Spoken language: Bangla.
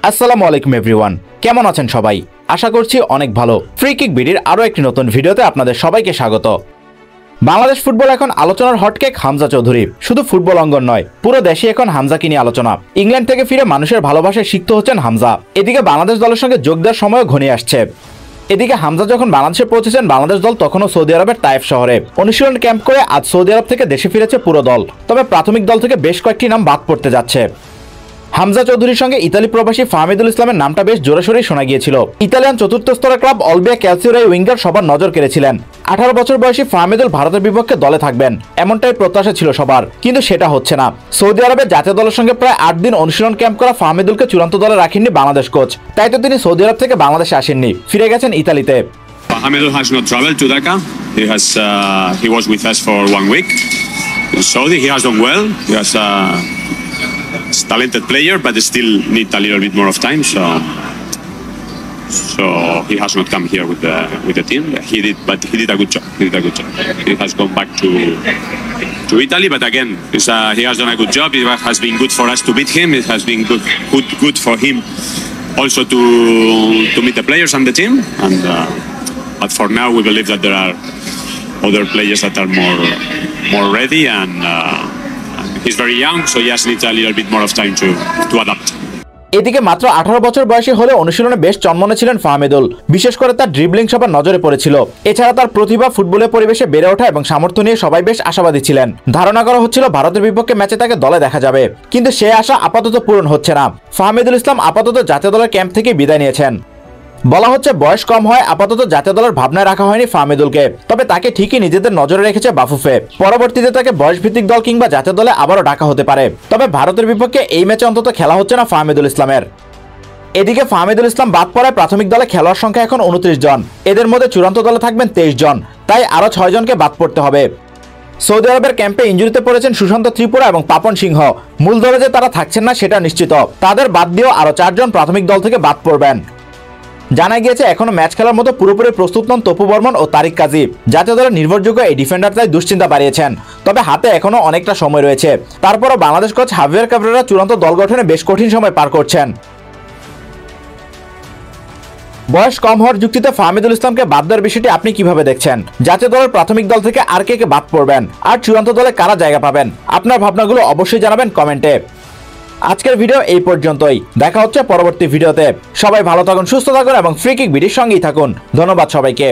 আসসালামু আলাইকুম এভরিওয়ান, কেমন আছেন সবাই? আশা করছি অনেক ভালো। ফ্রি কিক বিডির আরও একটি নতুন ভিডিওতে আপনাদের সবাইকে স্বাগত। বাংলাদেশ ফুটবল এখন আলোচনার হটকেক হামজা চৌধুরী। শুধু ফুটবল অঙ্গন নয়, পুরো দেশে এখন হামজাকে নিয়ে আলোচনা। ইংল্যান্ড থেকে ফিরে মানুষের ভালোবাসায় সিক্ত হচ্ছেন হামজা। এদিকে বাংলাদেশ দলের সঙ্গে যোগ দেওয়ার সময়ও ঘনিয়ে আসছে। এদিকে হামজা যখন বাংলাদেশে পৌঁছেছেন, বাংলাদেশ দল তখনও সৌদি আরবের তায়েফ শহরে অনুশীলন ক্যাম্প করে আজ সৌদি আরব থেকে দেশে ফিরেছে পুরো দল। তবে প্রাথমিক দল থেকে বেশ কয়েকটি নাম বাদ পড়তে যাচ্ছে। হামজা চৌধুরীর সঙ্গে ইতালি প্রবাসী ফাহমিদুল ইসলামের নামটা বেশ জোরেশোরেই শোনা গিয়েছিল। ইতালিয়ান চতুর্থ স্তরের ক্লাব অলবিয়া ক্যালসিওর এই উইঙ্গার সবার নজর কেড়েছিলেন। 18 বছর বয়সী ফাহমিদুল ভারতের বিপক্ষে দলে থাকবেন, এমনটাই প্রত্যাশা ছিল সবার, কিন্তু সেটা হচ্ছে না। সৌদি আরবের জাতীয় দলের সঙ্গে প্রায় 8 দিন অনুশীলন ক্যাম্প করা ফাহমিদুলকে চূড়ান্ত দলে রাখেননি বাংলাদেশ কোচ। তাই তো তিনি সৌদি আরব থেকে বাংলাদেশে আসেননি, ফিরে গেছেন ইতালিতে। Hamidul has not traveled to Dhaka. He was with us for 1 week in Saudi. He has done well. He's a talented player, but they still need a little bit more of time. So he has not come here with the team. But he did a good job. He has gone back to Italy, but again, he has done a good job. It has been good for us to beat him. It has been good for him also to meet the players and the team. But for now, we believe that there are other players that are more ready, and he's very young, so he just needs a little bit more of time to adapt. এদিকে মাত্র 18 বছর বয়সী হলে অনুশীলনে বেশ চনমনে ছিলেন ফাহমিদুল। বিশেষ করে তার ড্রিবলিং সবার নজরে পড়েছিল। এছাড়া তার প্রতিভা, ফুটবলের পরিবেশে বেড়ে ওঠা এবং সামর্থ্য নিয়ে সবাই বেশ আশাবাদী ছিলেন। ধারণা করা হচ্ছিল ভারতের বিপক্ষে ম্যাচে তাকে দলে দেখা যাবে, কিন্তু সে আশা আপাতত পূরণ হচ্ছে না। ফাহমিদুল ইসলাম আপাতত জাতীয় দলের ক্যাম্প থেকে বিদায় নিয়েছেন। বলা হচ্ছে বয়স কম হয় আপাতত জাতীয় দলের ভাবনায় রাখা হয়নি ফাহমিদুলকে, তবে তাকে ঠিকই নিজেদের নজরে রেখেছে বাফুফে। পরবর্তীতে তাকে বয়সভিত্তিক দল কিংবা জাতীয় দলে আবারও ডাকা হতে পারে। তবে ভারতের বিপক্ষে এই ম্যাচে অন্তত খেলা হচ্ছে না ফাহমিদুল ইসলামের। এদিকে ফাহমিদুল ইসলাম বাদ পড়ায় প্রাথমিক দলে খেলোয়াড় সংখ্যা এখন 29 জন। এদের মধ্যে চূড়ান্ত দলে থাকবেন 23 জন, তাই আরও 6 জনকে বাদ পড়তে হবে। সৌদি আরবের ক্যাম্পে ইনজুরিতে পড়েছেন সুশান্ত ত্রিপুরা এবং পাপন সিংহ। মূল দলে যে তারা থাকছেন না সেটা নিশ্চিত। তাদের বাদ দিয়েও আরও 4 জন প্রাথমিক দল থেকে বাদ পড়বেন। জানা গিয়েছে এখনো ম্যাচ খেলার মতো পুরোপুরি প্রস্তুত নন তপু বর্মন ও তারিক কাজী। জাতীয় দলের নির্ভরযোগ্য এই ডিফেন্ডার তাই দুশ্চিন্তা বাড়িয়েছেন। তবে হাতে এখনো অনেকটা সময় রয়েছে। তারপরও বাংলাদেশ কোচ হাভিয়ার ক্যাব্রেরা চূড়ান্ত দল গঠনে বেশ কঠিন সময় পার করছেন। বয়স কম হওয়ার যুক্তিতে ফাহমিদুল ইসলামকে বাদ দেওয়ার বিষয়টি আপনি কিভাবে দেখছেন? জাতীয় দলের প্রাথমিক দল থেকে আর কে বাদ পড়বেন, আর চূড়ান্ত দলে কারা জায়গা পাবেন? আপনার ভাবনাগুলো অবশ্যই জানাবেন কমেন্টে। আজকের ভিডিও এই পর্যন্তই, দেখা হচ্ছে পরবর্তী ভিডিওতে। সবাই ভালো থাকুন, সুস্থ থাকুন এবং ফ্রি কিক ভিডিওর সঙ্গেই থাকুন। ধন্যবাদ সবাইকে।